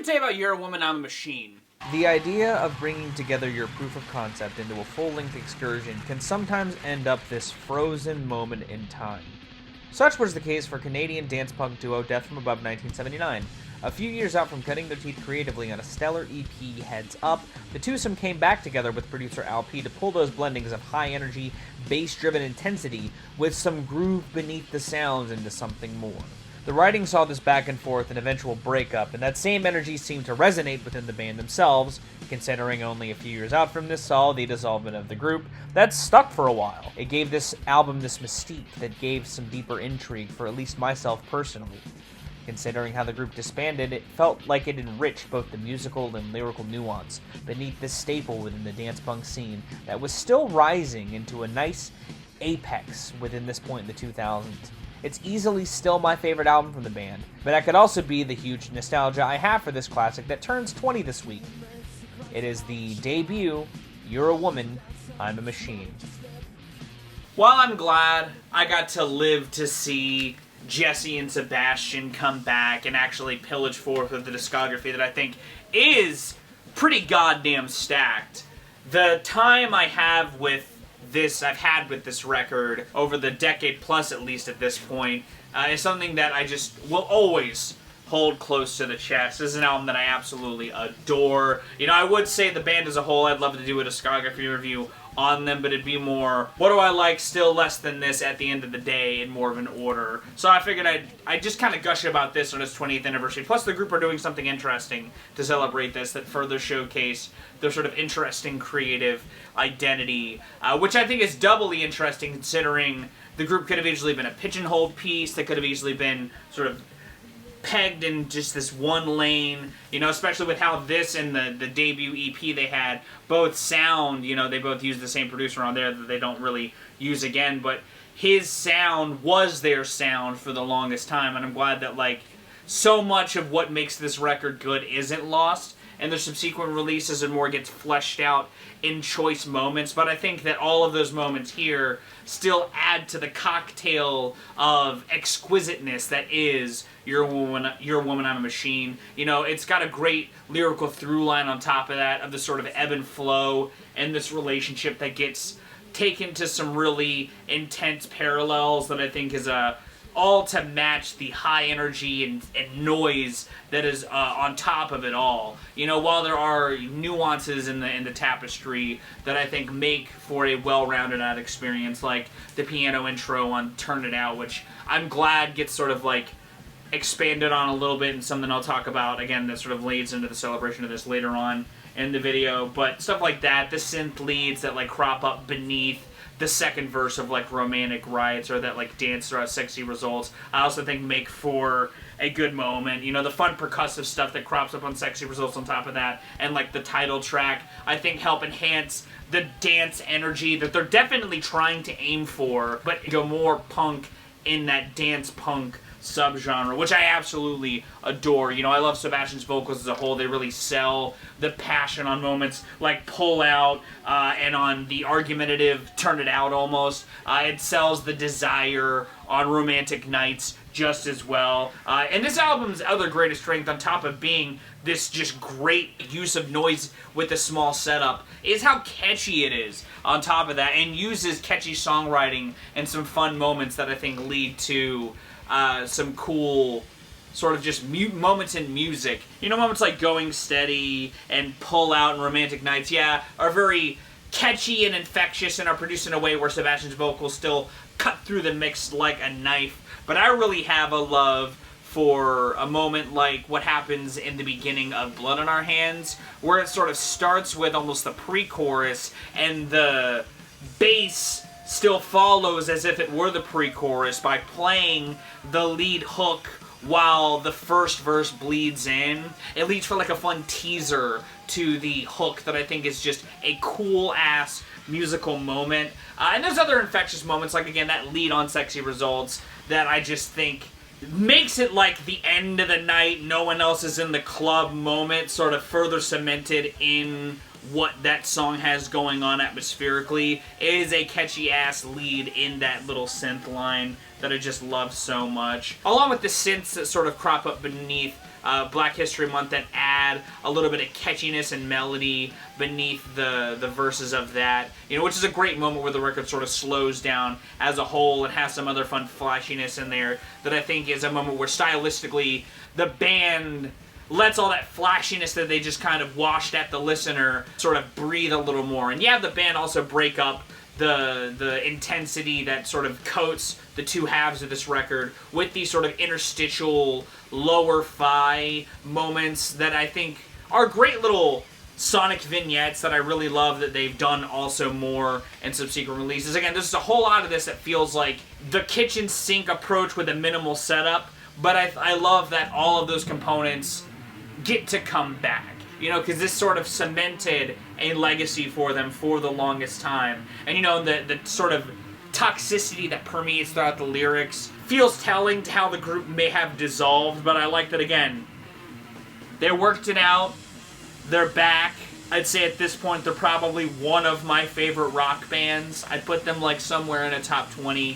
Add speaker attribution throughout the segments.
Speaker 1: me tell you about You're a Woman, I'm a Machine.
Speaker 2: The idea of bringing together your proof of concept into a full-length excursion can sometimes end up this frozen moment in time. Such was the case for Canadian dance punk duo Death from Above 1979. A few years out from cutting their teeth creatively on a stellar EP, Heads Up, the twosome came back together with producer Al P to pull those blendings of high-energy, bass-driven intensity with some groove beneath the sounds into something more. The writing saw this back and forth and eventual breakup, and that same energy seemed to resonate within the band themselves, considering only a few years out from this saw the dissolvement of the group. That stuck for a while. It gave this album this mystique that gave some deeper intrigue for at least myself personally. Considering how the group disbanded, it felt like it enriched both the musical and lyrical nuance beneath this staple within the dance punk scene that was still rising into a nice apex within this point in the 2000s. It's easily still my favorite album from the band, but that could also be the huge nostalgia I have for this classic that turns 20 this week. It is the debut, You're a Woman, I'm a Machine.
Speaker 1: Well, I'm glad I got to live to see Jesse and Sebastian come back and actually pillage forth with the discography that I think is pretty goddamn stacked. The time I've had with this record over the decade plus, at least at this point, is something that I just will always hold close to the chest. This is an album that I absolutely adore. You know, I would say the band as a whole, I'd love to do a discography review on them, but it'd be more, what do I like still less than this at the end of the day in more of an order. So I figured I'd just kind of gush about this on its 20th anniversary. Plus the group are doing something interesting to celebrate this that further showcase their sort of interesting creative identity, which I think is doubly interesting considering the group could have easily been a pigeonholed piece, that could have easily been sort of pegged in just this one lane, you know, especially with how this and the debut EP they had both sound, you know, they both use the same producer on there that they don't really use again, but his sound was their sound for the longest time, and I'm glad that, like, so much of what makes this record good isn't lost, and the subsequent releases and more gets fleshed out in choice moments, but I think that all of those moments here still add to the cocktail of exquisiteness that is You're a Woman, I'm a Machine. You know, it's got a great lyrical through line on top of that, of the sort of ebb and flow, and this relationship that gets taken to some really intense parallels that I think is all to match the high energy and noise that is on top of it all. You know, while there are nuances in the tapestry that I think make for a well-rounded out experience, like the piano intro on Turn It Out, which I'm glad gets sort of like expanded on a little bit, and something I'll talk about again that sort of leads into the celebration of this later on in the video. But stuff like that, the synth leads that like crop up beneath the second verse of like Romantic Rights, or that like dance throughout Sexy Results, I also think make for a good moment. You know, the fun percussive stuff that crops up on Sexy Results on top of that, and like the title track, I think help enhance the dance energy that they're definitely trying to aim for, but go more punk in that dance punk subgenre, which I absolutely adore. You know, I love Sebastian's vocals as a whole. They really sell the passion on moments like Pull Out, and on the argumentative Turn It Out almost. It sells the desire on Romantic Nights just as well. And this album's other greatest strength, on top of being this just great use of noise with a small setup, is how catchy it is on top of that, and uses catchy songwriting and some fun moments that I think lead to some cool sort of just moments in music. You know, moments like Going Steady and Pull Out and Romantic Nights, yeah, are very catchy and infectious and are produced in a way where Sebastian's vocals still cut through the mix like a knife. But I really have a love for a moment like what happens in the beginning of Blood on Our Hands, where it sort of starts with almost the pre-chorus, and the bass still follows as if it were the pre-chorus by playing the lead hook while the first verse bleeds in. It leads for like a fun teaser to the hook that I think is just a cool-ass musical moment. And there's other infectious moments, like again that lead on Sexy Results, that I just think makes it like the end of the night, no one else is in the club moment, sort of further cemented in what that song has going on atmospherically. It is a catchy-ass lead in that little synth line that I just love so much. Along with the synths that sort of crop up beneath Black History Month that add a little bit of catchiness and melody beneath the verses of that, you know, which is a great moment where the record sort of slows down as a whole and has some other fun flashiness in there that I think is a moment where stylistically the band lets all that flashiness that they just kind of washed at the listener sort of breathe a little more. And yeah, the band also break up the intensity that sort of coats the two halves of this record with these sort of interstitial lower fi moments that I think are great little sonic vignettes that I really love that they've done also more in subsequent releases. Again, there's a whole lot of this that feels like the kitchen sink approach with a minimal setup, but I love that all of those components get to come back, you know, because this sort of cemented a legacy for them for the longest time. And, you know, the sort of toxicity that permeates throughout the lyrics feels telling to how the group may have dissolved, but I like that, again, they worked it out, they're back. I'd say at this point they're probably one of my favorite rock bands. I'd put them like somewhere in a top 20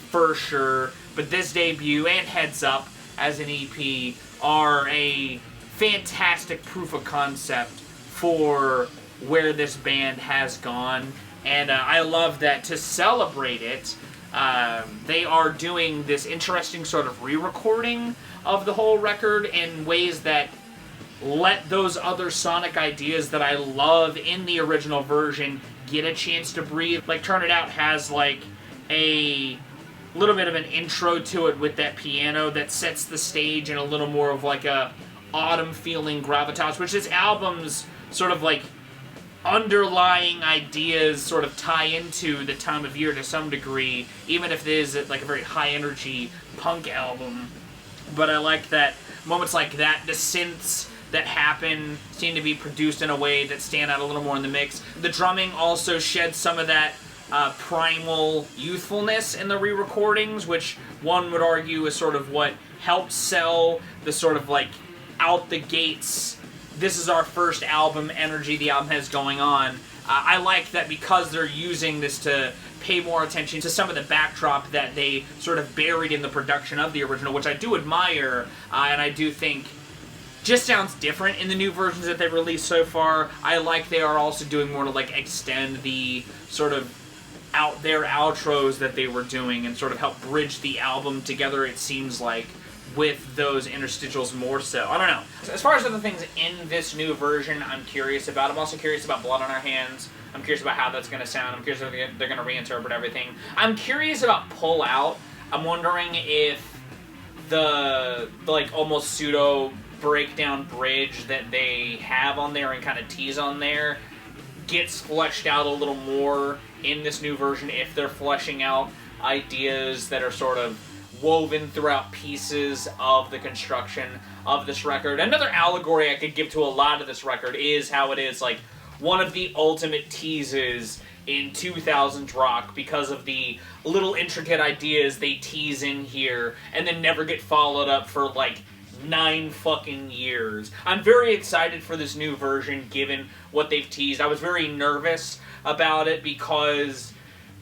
Speaker 1: for sure, but this debut and Heads Up as an EP are a fantastic proof of concept for where this band has gone, and I love that to celebrate it, they are doing this interesting sort of re-recording of the whole record in ways that let those other sonic ideas that I love in the original version get a chance to breathe. Like, Turn It Out has like a little bit of an intro to it with that piano that sets the stage in a little more of like a autumn feeling gravitas, which this album's sort of like underlying ideas sort of tie into the time of year to some degree, even if it is like a very high energy punk album. But I like that moments like that, the synths that happen seem to be produced in a way that stand out a little more in the mix. The drumming also sheds some of that primal youthfulness in the re-recordings, which one would argue is sort of what helped sell the sort of like out the gates, this is our first album energy the album has going on. I like that because they're using this to pay more attention to some of the backdrop that they sort of buried in the production of the original, which I do admire, and I do think just sounds different in the new versions that they've released so far. I like they are also doing more to like extend the sort of out there outros that they were doing and sort of help bridge the album together, it seems like, with those interstitials more so. I don't know. As far as other things in this new version I'm curious about, I'm also curious about Blood on Our Hands. I'm curious about how that's going to sound. I'm curious if they're going to reinterpret everything. I'm curious about Pull Out. I'm wondering if the like almost pseudo breakdown bridge that they have on there and kind of tease on there gets fleshed out a little more in this new version, if they're fleshing out ideas that are sort of woven throughout pieces of the construction of this record. Another allegory I could give to a lot of this record is how it is like one of the ultimate teases in 2000s rock because of the little intricate ideas they tease in here and then never get followed up for like 9 fucking years. I'm very excited for this new version given what they've teased. I was very nervous about it because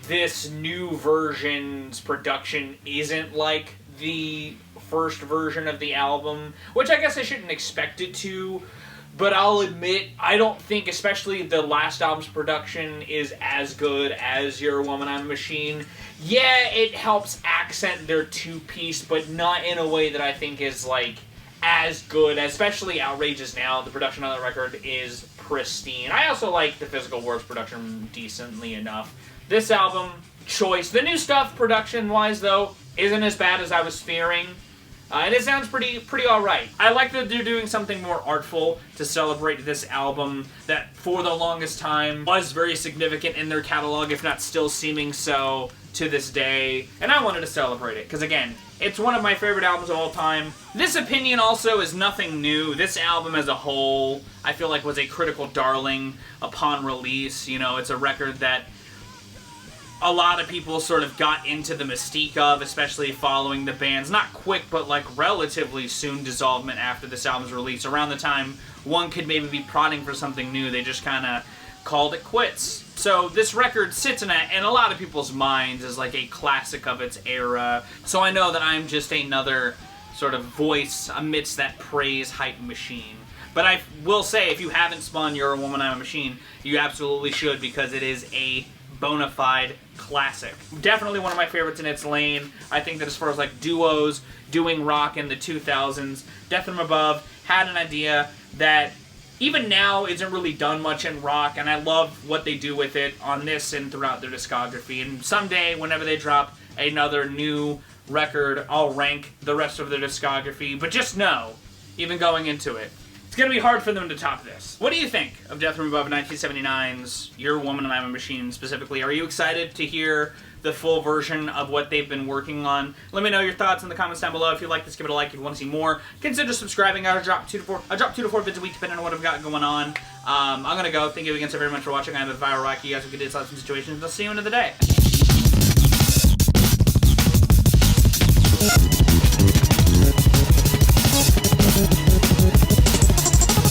Speaker 1: this new version's production isn't like the first version of the album, which I guess I shouldn't expect it to, but I'll admit, I don't think, especially the last album's production, is as good as You're a Woman, I'm a Machine. Yeah, it helps accent their two-piece, but not in a way that I think is, like, as good, especially Outrageous Now. The production on the record is pristine. I also like the Physical Works production decently enough. This album, choice. The new stuff, production-wise, though, isn't as bad as I was fearing. And it sounds pretty alright. I like that they're doing something more artful to celebrate this album that, for the longest time, was very significant in their catalog, if not still seeming so to this day. And I wanted to celebrate it, because again, it's one of my favorite albums of all time. This opinion also is nothing new. This album as a whole, I feel like, was a critical darling upon release. You know, it's a record that a lot of people sort of got into the mystique of, especially following the band's not quick, but like relatively soon dissolvement after this album's release. Around the time one could maybe be prodding for something new, they just kind of called it quits. So this record sits in a lot of people's minds as like a classic of its era. So I know that I'm just another sort of voice amidst that praise hype machine. But I will say, if you haven't spun You're a Woman, I'm a Machine, you absolutely should, because it is a bona fide classic. Definitely one of my favorites in its lane. I think that as far as like duos doing rock in the 2000s, Death from Above had an idea that even now isn't really done much in rock, and I love what they do with it on this and throughout their discography. And someday, whenever they drop another new record, I'll rank the rest of their discography. But just know, even going into it, it's going to be hard for them to top this. What do you think of Death from Above 1979's You're a Woman and I'm a Machine specifically? Are you excited to hear the full version of what they've been working on? Let me know your thoughts in the comments down below. If you like this, give it a like. If you want to see more, consider subscribing. I drop 2 to 4 vids a week depending on what I've got going on. I'm going to go. Thank you again so very much for watching. I'm the Viral Rocky. You guys have a good day, lots of situations. I'll see you into the day.